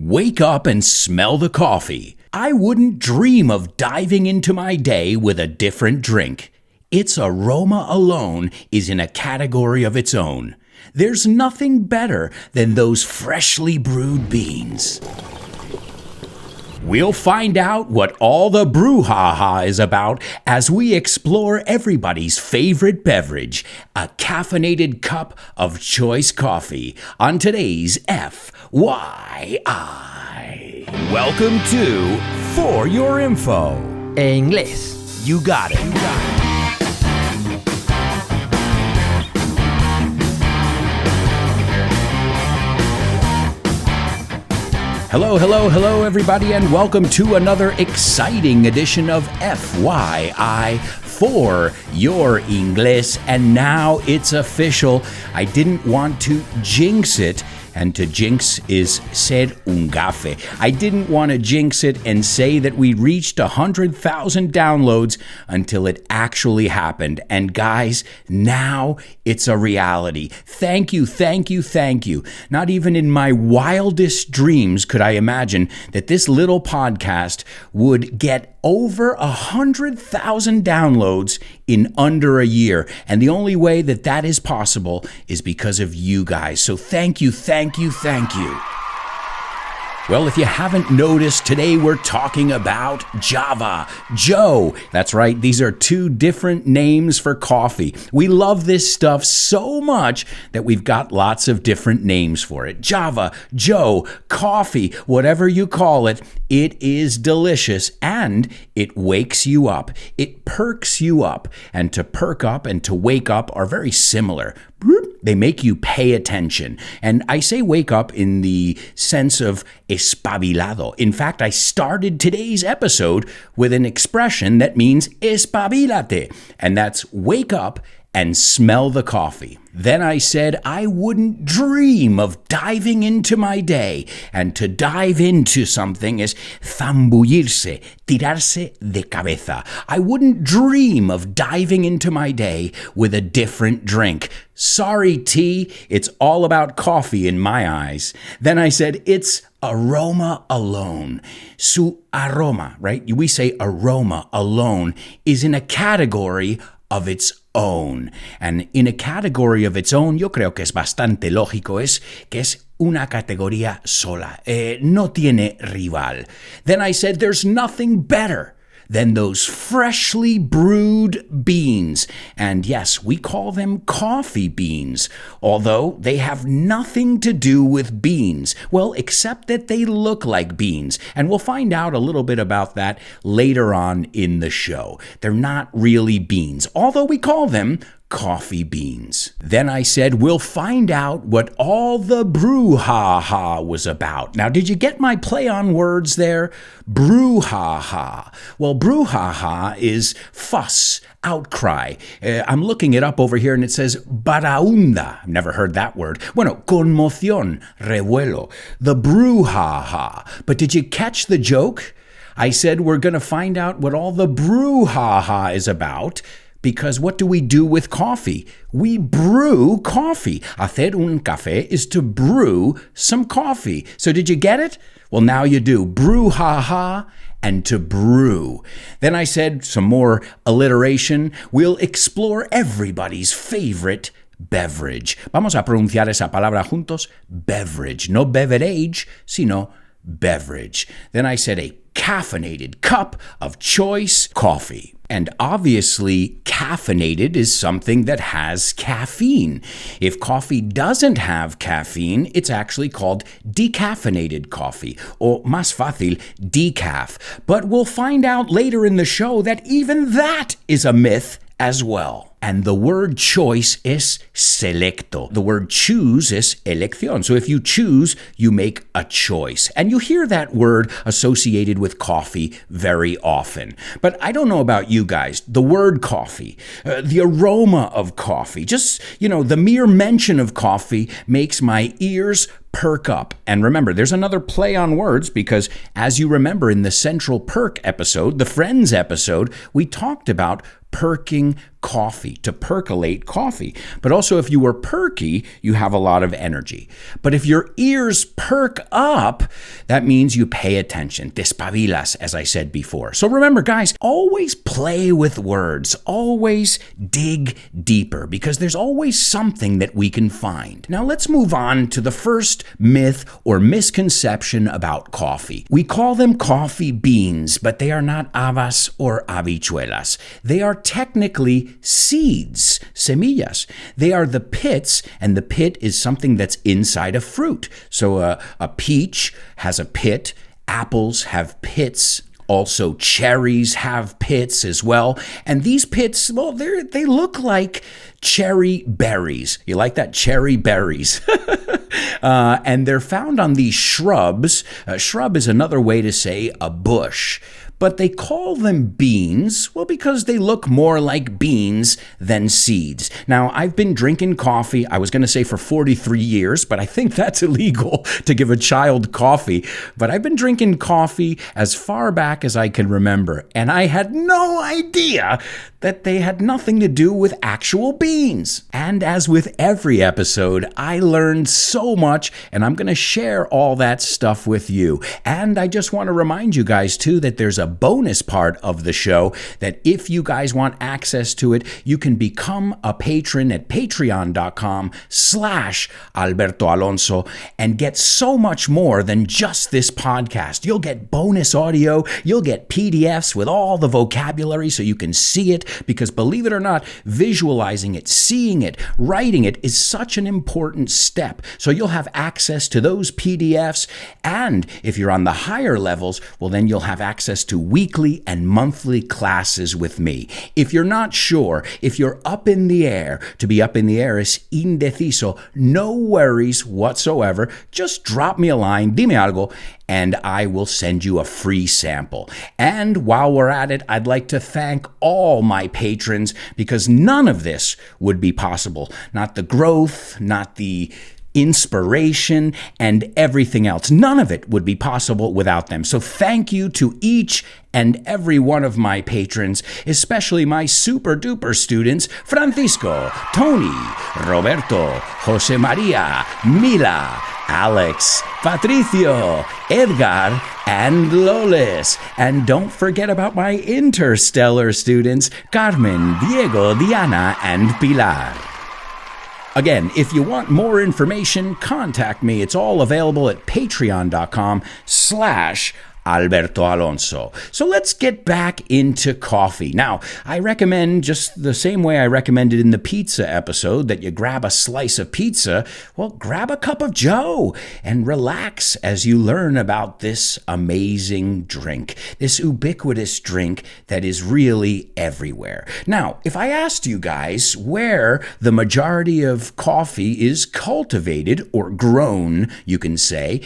Wake up and smell the coffee. I wouldn't dream of diving into my day with a different drink. Its aroma alone is in a category of its own. There's nothing better than those freshly brewed beans. We'll find out what all the brouhaha is about as we explore everybody's favorite beverage, a caffeinated cup of choice coffee, on today's FYI. Welcome to For Your Info. En inglés. You got it. Hello, everybody, and welcome to another exciting edition of FYI for Your English. And now it's official. I didn't want to jinx it. And to jinx is ser un gafe. I didn't want to jinx it and say that we reached 100,000 downloads until it actually happened. And guys, now it's a reality. Thank you. Not even in my wildest dreams could I imagine that this little podcast would get over 100,000 downloads in under a year. And the only way that that is possible is because of you guys. So thank you. Well, if you haven't noticed, today we're talking about Java. Joe. That's right. These are two different names for coffee. We love this stuff so much that we've got lots of different names for it. Java, Joe, coffee, whatever you call it, it is delicious and it wakes you up. It perks you up. And to perk up and to wake up are very similar. They make you pay attention. And I say wake up in the sense of espabilado. In fact, I started today's episode with an expression that means espabilate, and that's wake up and smell the coffee. Then I said I wouldn't dream of diving into my day. And to dive into something is zambullirse, tirarse de cabeza. I wouldn't dream of diving into my day with a different drink. Sorry, T, it's all about coffee in my eyes. Then I said it's aroma alone. Su aroma, right? We say aroma alone is in a category of its own. And in a category of its own, yo creo que es bastante lógico, que es una categoría sola. No tiene rival. Then I said there's nothing better than those freshly brewed beans. And yes, we call them coffee beans, although they have nothing to do with beans. Well, except that they look like beans. And we'll find out a little bit about that later on in the show. They're not really beans, although we call them coffee beans. Then I said, we'll find out what all the brouhaha was about. Now, did you get my play on words there? Brouhaha. Well, brouhaha is fuss, outcry. I'm looking it up over here and it says baraunda. I've never heard that word. Bueno, conmoción, revuelo. The brouhaha. But did you catch the joke? I said we're going to find out what all the brouhaha is about. Because what do we do with coffee? We brew coffee. Hacer un café is to brew some coffee. So did you get it? Well, now you do. Brouhaha and to brew. Then I said some more alliteration. We'll explore everybody's favorite beverage. Vamos a pronunciar esa palabra juntos. Beverage. No beverage, sino beverage. Then I said a caffeinated cup of choice coffee. And obviously, caffeinated is something that has caffeine. If coffee doesn't have caffeine, it's actually called decaffeinated coffee, or más fácil, decaf. But we'll find out later in the show that even that is a myth as well. And the word choice is selecto. The word choose is elección. So if you choose, you make a choice. And you hear that word associated with coffee very often. But I don't know about you guys. The word coffee, the aroma of coffee, just, the mere mention of coffee makes my ears perk up. And remember, there's another play on words because, as you remember in the Central Perk episode, the Friends episode, we talked about perking coffee, to percolate coffee. But also, if you were perky, you have a lot of energy. But if your ears perk up, that means you pay attention. Despabilas, as I said before. So remember, guys, always play with words. Always dig deeper, because there's always something that we can find. Now, let's move on to the first myth or misconception about coffee. We call them coffee beans, but they are not habas or habichuelas. They are technically seeds, semillas. They are the pits, and the pit is something that's inside a fruit. So a peach has a pit, apples have pits, also cherries have pits as well. And these pits, well, they look like cherry berries. You like that? Cherry berries. And they're found on these shrubs. A shrub is another way to say a bush. But they call them beans, well, because they look more like beans than seeds. Now, I've been drinking coffee, I was going to say for 43 years, but I think that's illegal to give a child coffee. But I've been drinking coffee as far back as I can remember, and I had no idea that they had nothing to do with actual beans. And as with every episode, I learned so much, and I'm going to share all that stuff with you. And I just want to remind you guys, too, that there's a bonus part of the show that if you guys want access to it, you can become a patron at patreon.com/Alberto Alonso and get so much more than just this podcast. You'll get bonus audio, you'll get PDFs with all the vocabulary so you can see it, because believe it or not, visualizing it, seeing it, writing it is such an important step. So you'll have access to those PDFs, and if you're on the higher levels, well, then you'll have access to weekly and monthly classes with me. If you're not sure, if you're up in the air, to be up in the air is indeciso, no worries whatsoever. Just drop me a line, dime algo, and I will send you a free sample. And while we're at it, I'd like to thank all my patrons, because none of this would be possible. Not the growth, not the inspiration, and everything else. None of it would be possible without them. So thank you to each and every one of my patrons, especially my super duper students, Francisco, Tony, Roberto, Jose Maria, Mila, Alex, Patricio, Edgar, and Lolis. And don't forget about my interstellar students, Carmen, Diego, Diana, and Pilar. Again, if you want more information, contact me. It's all available at patreon.com/Alberto Alonso. So let's get back into coffee. Now, I recommend, just the same way I recommended in the pizza episode, that you grab a slice of pizza. Well, grab a cup of Joe and relax as you learn about this amazing drink, this ubiquitous drink that is really everywhere. Now, if I asked you guys where the majority of coffee is cultivated or grown, you can say,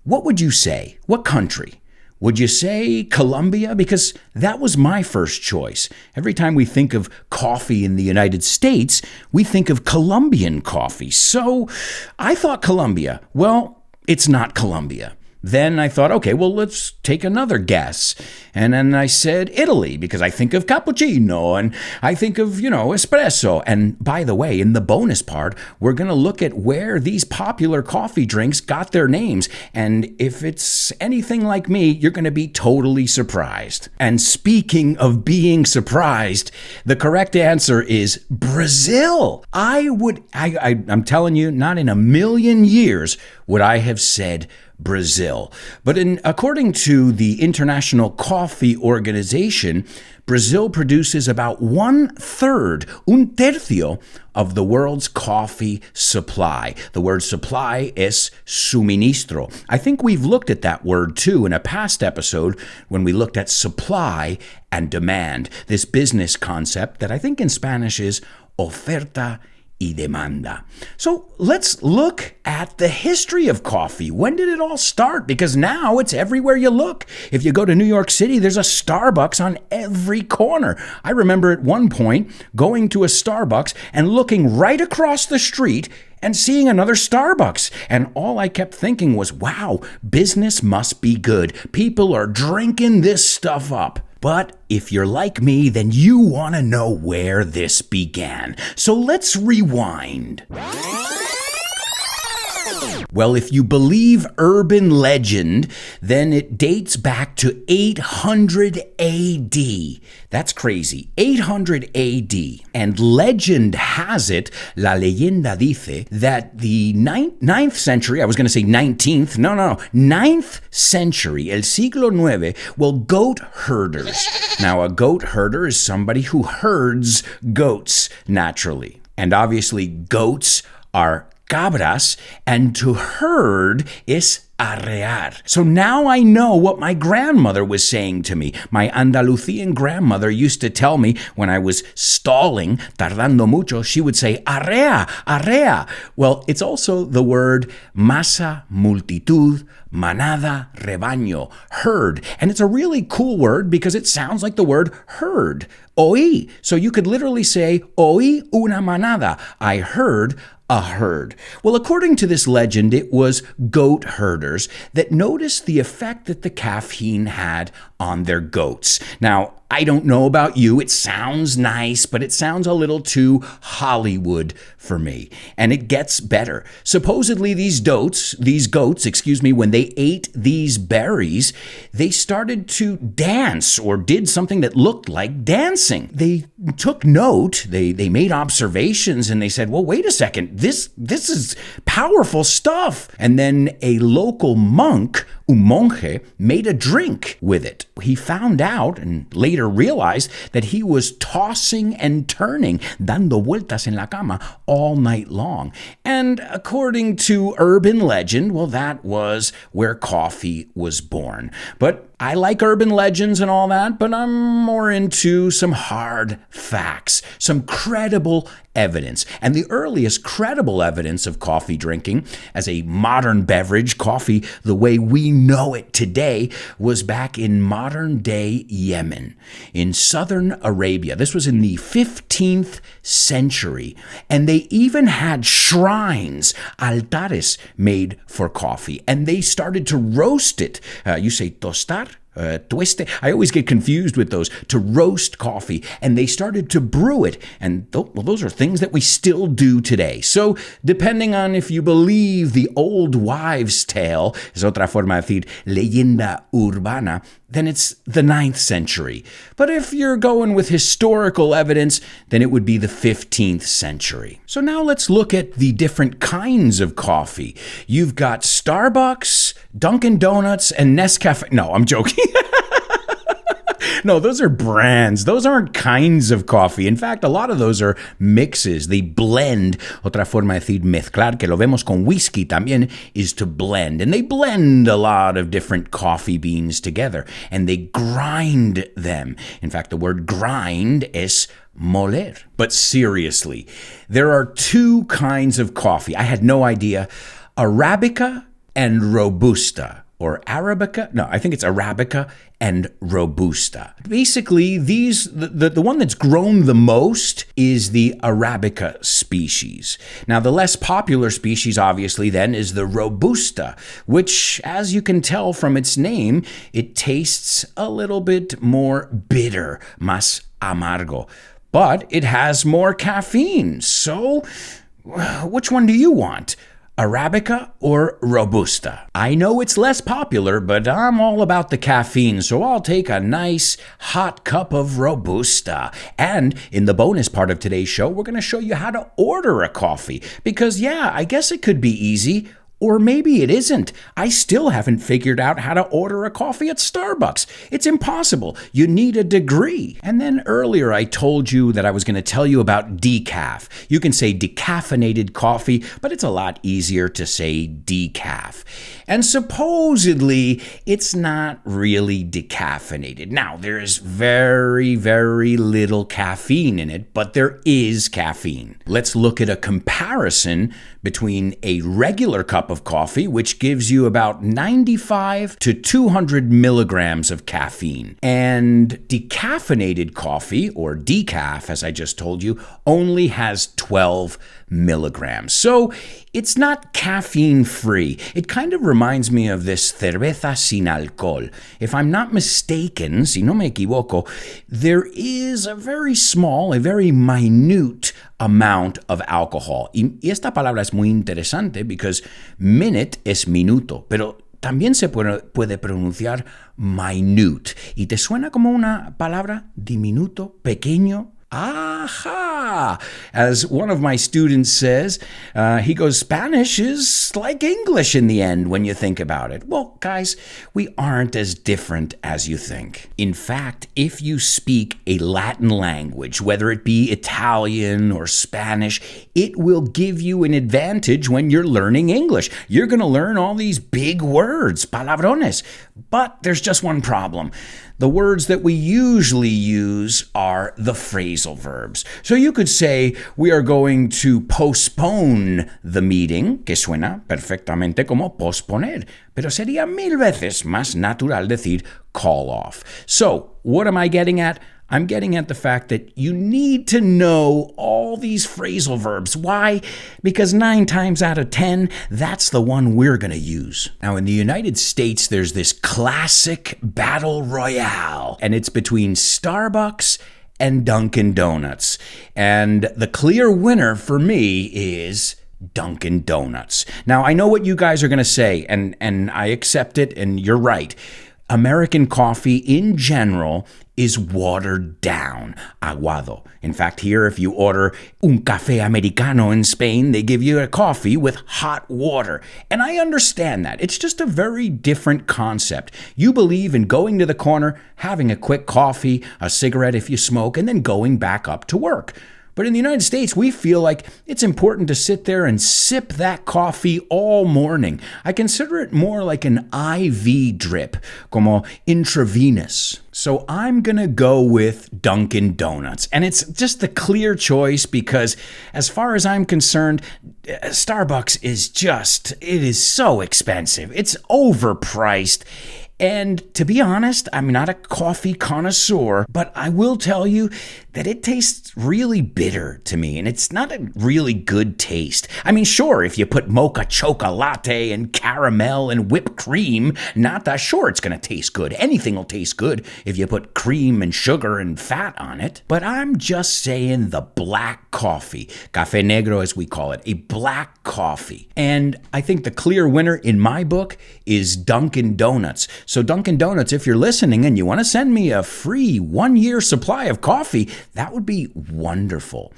what would you say? What country? Would you say Colombia? Because that was my first choice. Every time we think of coffee in the United States, we think of Colombian coffee. So I thought Colombia. Well, it's not Colombia. Then I thought, okay, well, let's take another guess. And then I said Italy, because I think of cappuccino and I think of, espresso. And by the way, in the bonus part, we're going to look at where these popular coffee drinks got their names. And if it's anything like me, you're going to be totally surprised. And speaking of being surprised, the correct answer is Brazil. I'm telling you, not in a million years would I have said Brazil. But according to the International Coffee Organization, Brazil produces about 1/3, un tercio, of the world's coffee supply. The word supply is suministro. I think we've looked at that word too in a past episode when we looked at supply and demand, this business concept that I think in Spanish is oferta y demanda. So let's look at the history of coffee. When did it all start? Because now it's everywhere you look. If you go to New York City, there's a Starbucks on every corner. I remember at one point going to a Starbucks and looking right across the street and seeing another Starbucks. And all I kept thinking was, wow, business must be good. People are drinking this stuff up. But if you're like me, then you want to know where this began. So let's rewind. Well, if you believe urban legend, then it dates back to 800 AD. That's crazy. 800 AD. And legend has it, la leyenda dice, that the 9th century, I was going to say 19th, no, 9th century, el siglo IX, well, goat herders. Now, a goat herder is somebody who herds goats naturally. And obviously, goats are cabras, and to herd is arrear. So now I know what my grandmother was saying to me. My Andalusian grandmother used to tell me when I was stalling, tardando mucho, she would say, arrea, arrea. Well, it's also the word masa, multitud, manada, rebaño, herd. And it's a really cool word because it sounds like the word herd, oí. So you could literally say, oí una manada. I heard a herd. Well, according to this legend, it was goat herders that noticed the effect that the caffeine had on their goats. Now, I don't know about you. It sounds nice, but it sounds a little too Hollywood for me. And it gets better. Supposedly these goats, when they ate these berries, they started to dance or did something that looked like dancing. They took note, they made observations, and they said, well, wait a second, this is powerful stuff. And then a local monk, un monje, made a drink with it. He found out and later realized that he was tossing and turning, dando vueltas en la cama, all night long. And according to urban legend, well, that was where coffee was born. But I like urban legends and all that, but I'm more into some hard facts, some credible evidence. And the earliest credible evidence of coffee drinking as a modern beverage, coffee the way we know it today, was back in modern-day Yemen, in southern Arabia. This was in the 15th century. And they even had shrines, altares, made for coffee. And they started to roast it. You say tostar? Tueste. I always get confused with those, to roast coffee, and they started to brew it, and those are things that we still do today. So depending on if you believe the old wives' tale, es otra forma de decir leyenda urbana, then it's the 9th century. But if you're going with historical evidence, then it would be the 15th century. So now let's look at the different kinds of coffee. You've got Starbucks, Dunkin Donuts, and Nescafe. No, I'm joking. No, those are brands. Those aren't kinds of coffee. In fact, a lot of those are mixes. They blend. Otra forma de decir mezclar, que lo vemos con whisky también, is to blend. And they blend a lot of different coffee beans together. And they grind them. In fact, the word grind is moler. But seriously, there are two kinds of coffee. I had no idea. Arabica and Robusta. Or Arabica? No, I think it's Arabica and Robusta. Basically, the one that's grown the most is the Arabica species. Now, the less popular species, obviously, then, is the Robusta, which, as you can tell from its name, it tastes a little bit more bitter, más amargo. But it has more caffeine. So, which one do you want? Arabica or Robusta? I know it's less popular, but I'm all about the caffeine, so I'll take a nice hot cup of Robusta. And in the bonus part of today's show, we're going to show you how to order a coffee. Because yeah, I guess it could be easy. Or maybe it isn't. I still haven't figured out how to order a coffee at Starbucks. It's impossible. You need a degree. And then earlier I told you that I was going to tell you about decaf. You can say decaffeinated coffee, but it's a lot easier to say decaf. And supposedly it's not really decaffeinated. Now, there is very, very little caffeine in it, but there is caffeine. Let's look at a comparison between a regular cup of coffee, which gives you about 95 to 200 milligrams of caffeine. And decaffeinated coffee, or decaf, as I just told you, only has 12 milligrams. So it's not caffeine-free. It kind of reminds me of this cerveza sin alcohol. If I'm not mistaken, si no me equivoco, there is a very small, a very minute amount of alcohol. Y esta palabra es muy interesante because minute es minuto, pero también se puede pronunciar minute. ¿Y te suena como una palabra diminuto, pequeño? Aha! As one of my students says, he goes, Spanish is like English in the end when you think about it. Well, guys, we aren't as different as you think. In fact, if you speak a Latin language, whether it be Italian or Spanish, it will give you an advantage when you're learning English. You're going to learn all these big words, palabrones. But there's just one problem. The words that we usually use are the phrasal verbs. So you could say, we are going to postpone the meeting, que suena perfectamente como posponer, pero sería mil veces más natural decir call off. So, what am I getting at? I'm getting at the fact that you need to know all these phrasal verbs. Why? Because 9 times out of 10, that's the one we're going to use. Now, in the United States, there's this classic battle royale, and it's between Starbucks and Dunkin Donuts. And the clear winner for me is Dunkin Donuts. Now, I know what you guys are going to say, and I accept it, and you're right. American coffee in general is watered down, aguado. In fact, here, if you order un café americano in Spain, they give you a coffee with hot water. And I understand that. It's just a very different concept. You believe in going to the corner, having a quick coffee, a cigarette if you smoke, and then going back up to work. But in the United States, we feel like it's important to sit there and sip that coffee all morning. I consider it more like an IV drip, como intravenous. So I'm going to go with Dunkin Donuts. And it's just the clear choice because as far as I'm concerned, Starbucks is so expensive. It's overpriced. And to be honest, I'm not a coffee connoisseur, but I will tell you that it tastes really bitter to me, and it's not a really good taste. I mean, sure, if you put mocha chocolate and caramel and whipped cream, nata, sure, it's going to taste good. Anything will taste good if you put cream and sugar and fat on it. But I'm just saying the black coffee, café negro as we call it, a black coffee. And I think the clear winner in my book is Dunkin Donuts. So Dunkin Donuts, if you're listening and you want to send me a free 1-year supply of coffee, that would be wonderful.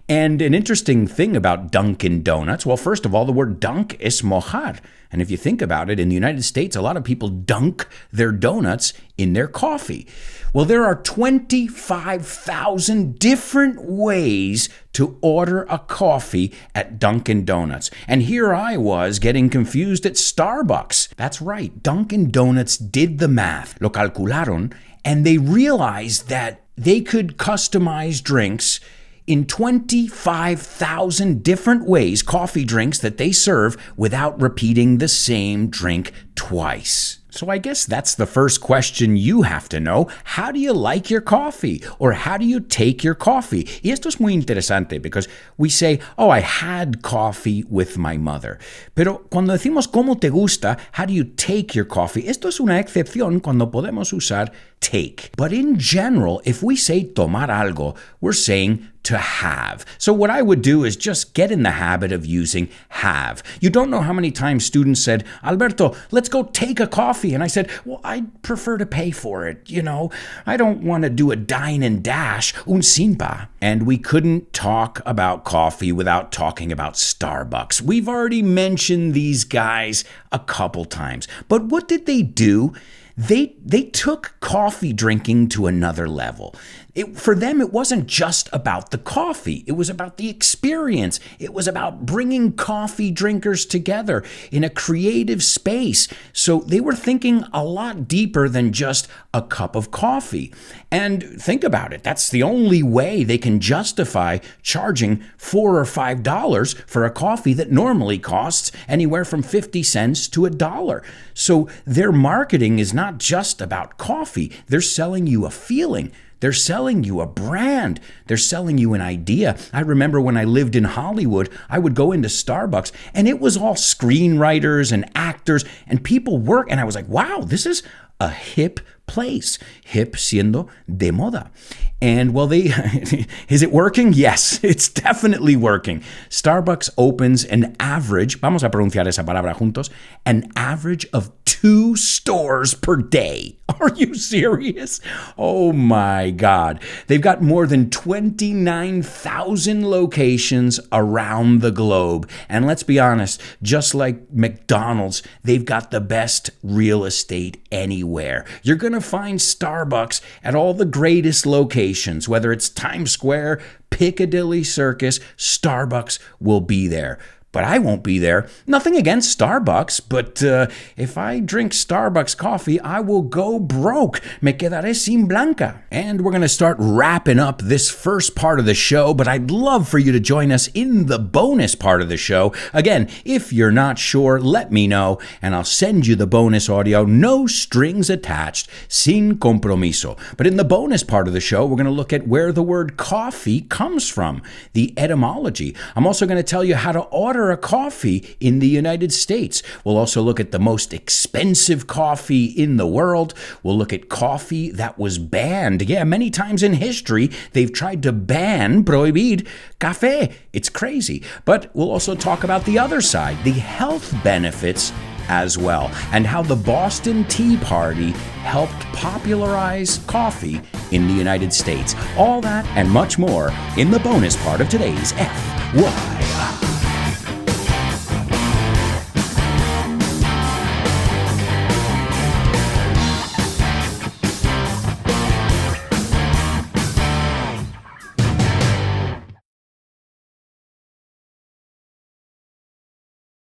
And an interesting thing about Dunkin Donuts, well, first of all, the word dunk is mojar. And if you think about it, in the United States, a lot of people dunk their donuts in their coffee. Well, there are 25,000 different ways to order a coffee at Dunkin Donuts. And here I was getting confused at Starbucks. That's right, Dunkin Donuts did the math, lo calcularon, and they realized that they could customize drinks in 25,000 different ways, coffee drinks that they serve without repeating the same drink twice. So I guess that's the first question you have to know. How do you like your coffee? Or how do you take your coffee? Y esto es muy interesante because we say, oh, I had coffee with my mother. Pero cuando decimos cómo te gusta, how do you take your coffee? Esto es una excepción cuando podemos usar take. But in general, if we say tomar algo, we're saying to have. So what I would do is just get in the habit of using have. You don't know how many times students said, Alberto, let's go take a coffee. And I said, well, I'd prefer to pay for it. You know, I don't want to do a dine and dash, un simpa. And we couldn't talk about coffee without talking about Starbucks. We've already mentioned these guys a couple times. But what did they do? They took coffee drinking to another level. For them, it wasn't just about the coffee. It was about the experience. It was about bringing coffee drinkers together in a creative space. So they were thinking a lot deeper than just a cup of coffee. And think about it. That's the only way they can justify charging $4 or $5 for a coffee that normally costs anywhere from 50 cents to $1. So their marketing is not just about coffee. They're selling you a feeling. They're selling you a brand. They're selling you an idea. I remember when I lived in Hollywood, I would go into Starbucks and it was all screenwriters and actors and people work. And I was like, wow, this is a hip place. Hip siendo de moda. And well, is it working? Yes, it's definitely working. Starbucks opens an average, vamos a pronunciar esa palabra juntos, an average of 2 stores per day. Are you serious? Oh my God. They've got more than 29,000 locations around the globe. And let's be honest, just like McDonald's, they've got the best real estate anywhere. You're going to find Starbucks at all the greatest locations, whether it's Times Square, Piccadilly Circus, Starbucks will be there. But I won't be there. Nothing against Starbucks, but if I drink Starbucks coffee, I will go broke. Me quedaré sin blanca. And we're going to start wrapping up this first part of the show, but I'd love for you to join us in the bonus part of the show. Again, if you're not sure, let me know, and I'll send you the bonus audio, no strings attached, sin compromiso. But in the bonus part of the show, we're going to look at where the word coffee comes from, the etymology. I'm also going to tell you how to order a coffee in the United States. We'll also look at the most expensive coffee in the world. We'll look at coffee that was banned. Yeah, many times in history, they've tried to ban, prohibir, café. It's crazy. But we'll also talk about the other side, the health benefits as well, and how the Boston Tea Party helped popularize coffee in the United States. All that and much more in the bonus part of today's FYI.